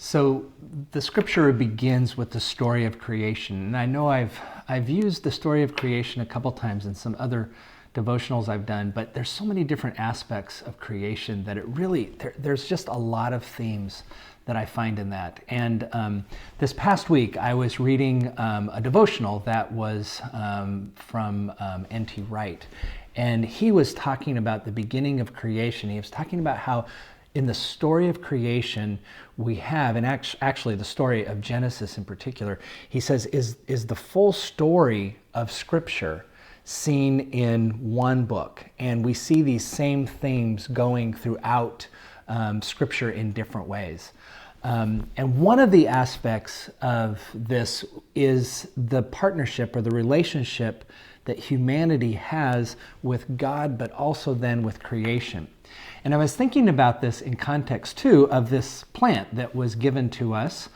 So the scripture begins with the story of creation, and I know I've used the story of creation a couple times in some other devotionals I've done, but there's so many different aspects of creation that there's just a lot of themes that I find in that. And this past week I was reading a devotional that was from N.T. Wright, and he was talking about the beginning of creation. He was talking about how in the story of creation we have, and actually the story of Genesis in particular, he says is the full story of Scripture seen in one book. And we see these same themes going throughout Scripture in different ways. And one of the aspects of this is the partnership or the relationship that humanity has with God, but also then with creation. And I was thinking about this in context too of this plant that was given to us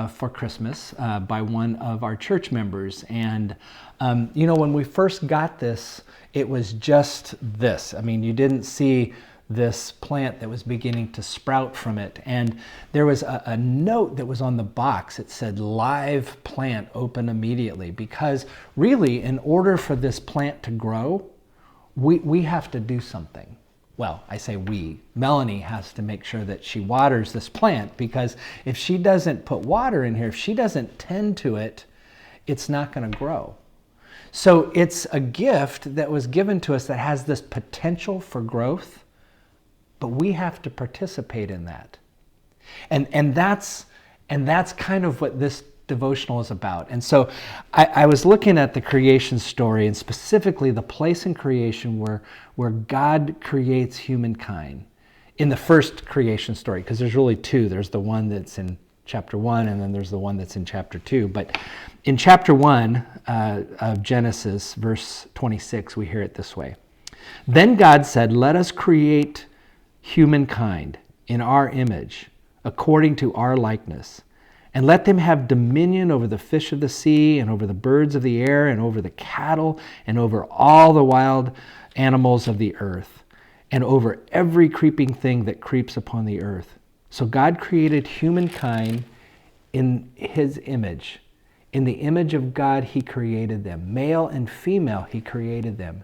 for Christmas by one of our church members. And when we first got this, it was just this. I mean, you didn't see this plant that was beginning to sprout from it. And there was a note that was on the box. It said, "Live plant, open immediately." Because really, in order for this plant to grow, we have to do something. Well, I say we. Melanie has to make sure that she waters this plant, because if she doesn't put water in here, if she doesn't tend to it, it's not going to grow. So it's a gift that was given to us that has this potential for growth, but we have to participate in that. And that's kind of what this devotional is about. And so I was looking at the creation story, and specifically the place in creation where God creates humankind in the first creation story, because there's really two. There's the one that's in chapter 1, and then there's the one that's in chapter 2. But in chapter 1 of Genesis, verse 26, we hear it this way. "Then God said, 'Let us create humankind in our image, according to our likeness. And let them have dominion over the fish of the sea, and over the birds of the air, and over the cattle, and over all the wild animals of the earth, and over every creeping thing that creeps upon the earth.' So God created humankind in his image. In the image of God he created them. Male and female he created them.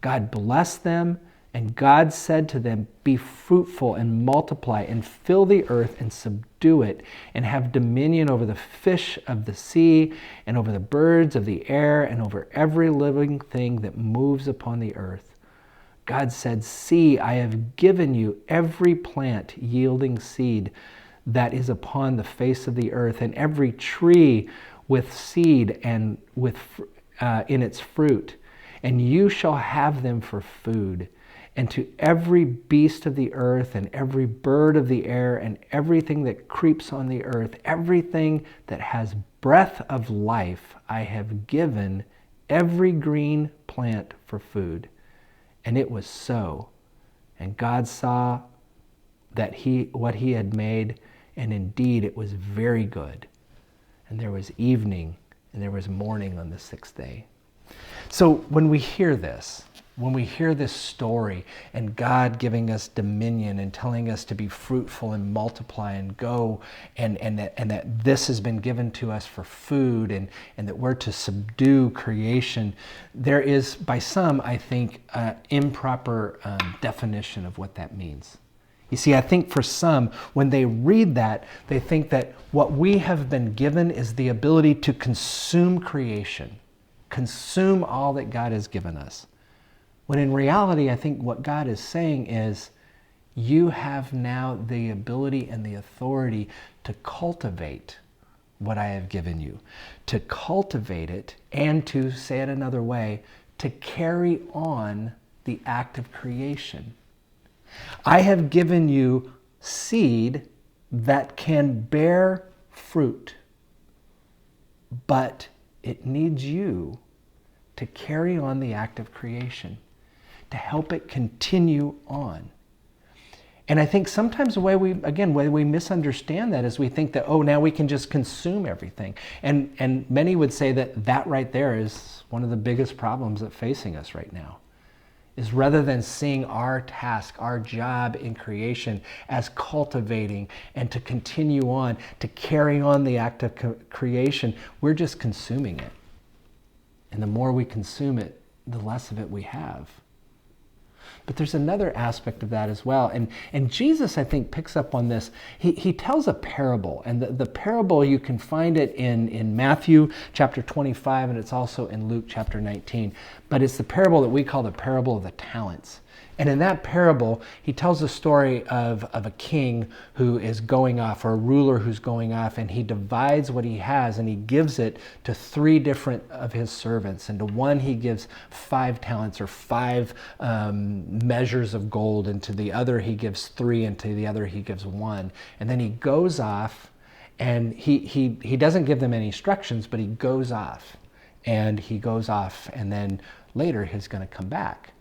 God blessed them, and God said to them, 'Be fruitful and multiply and fill the earth and subdue it, and have dominion over the fish of the sea and over the birds of the air and over every living thing that moves upon the earth.' God said, 'See, I have given you every plant yielding seed that is upon the face of the earth, and every tree with seed and in its fruit, and you shall have them for food. And to every beast of the earth, and every bird of the air, and everything that creeps on the earth, everything that has breath of life, I have given every green plant for food.' And it was so. And God saw that what he had made, and indeed it was very good. And there was evening, and there was morning on the sixth day." So when we hear this story, and God giving us dominion and telling us to be fruitful and multiply and go, and that this has been given to us for food, and that we're to subdue creation, there is, by some, I think, improper definition of what that means. You see, I think for some, when they read that, they think that what we have been given is the ability to consume creation, consume all that God has given us. When in reality, I think what God is saying is, you have now the ability and the authority to cultivate what I have given you, to cultivate it, and to, say it another way, to carry on the act of creation. I have given you seed that can bear fruit, but it needs you to carry on the act of creation, to help it continue on. And I think sometimes the way we misunderstand that is we think that, now we can just consume everything. And many would say that right there is one of the biggest problems that's facing us right now, is rather than seeing our task, our job in creation as cultivating and to continue on, to carry on the act of creation, we're just consuming it. And the more we consume it, the less of it we have. But there's another aspect of that as well. And Jesus, I think, picks up on this. He tells a parable. And the parable, you can find it in Matthew chapter 25, and it's also in Luke chapter 19. But it's the parable that we call the parable of the talents. And in that parable, he tells the story of a king who is going off, or a ruler who's going off, and he divides what he has and he gives it to 3 different of his servants. And to one he gives 5 talents, or 5 measures of gold, and to the other he gives 3, and to the other he gives 1. And then he goes off, and he doesn't give them any instructions, but he goes off. And he goes off, and then later he's going to come back.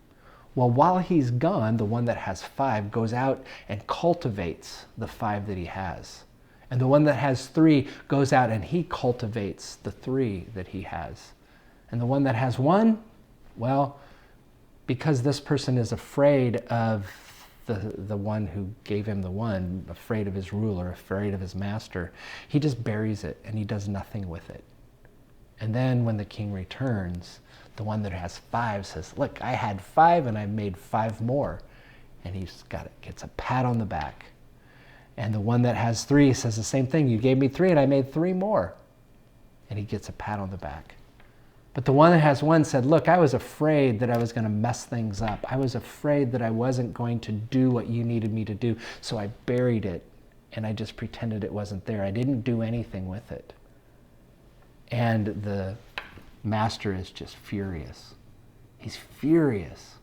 Well, while he's gone, the one that has 5 goes out and cultivates the 5 that he has. And the one that has 3 goes out and he cultivates the 3 that he has. And the one that has 1, well, because this person is afraid of the one who gave him the 1, afraid of his ruler, afraid of his master, he just buries it and he does nothing with it. And then when the king returns, the one that has 5 says, look, I had 5 and I made 5 more. And gets a pat on the back. And the one that has 3 says the same thing. You gave me 3 and I made 3 more. And he gets a pat on the back. But the one that has 1 said, look, I was afraid that I was going to mess things up. I was afraid that I wasn't going to do what you needed me to do. So I buried it and I just pretended it wasn't there. I didn't do anything with it. And the master is just furious. He's furious.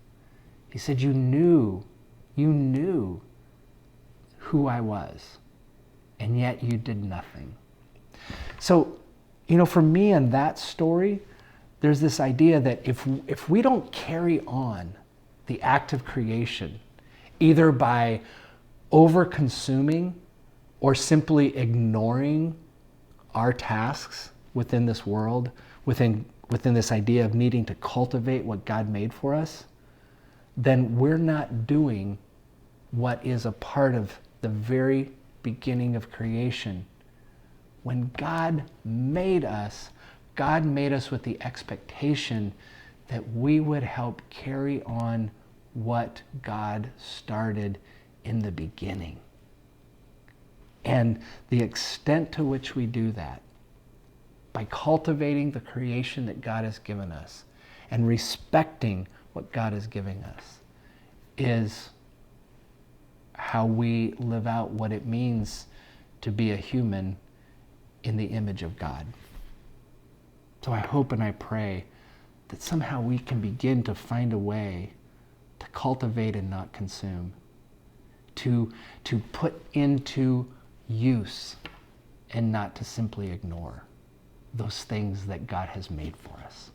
He said, you knew who I was, and yet you did nothing. So, for me in that story, there's this idea that if we don't carry on the act of creation, either by over-consuming or simply ignoring our tasks within this world, within this idea of needing to cultivate what God made for us, then we're not doing what is a part of the very beginning of creation. When God made us with the expectation that we would help carry on what God started in the beginning. And the extent to which we do that, by cultivating the creation that God has given us and respecting what God is giving us, is how we live out what it means to be a human in the image of God. So I hope and I pray that somehow we can begin to find a way to cultivate and not consume, to put into use and not to simply ignore those things that God has made for us.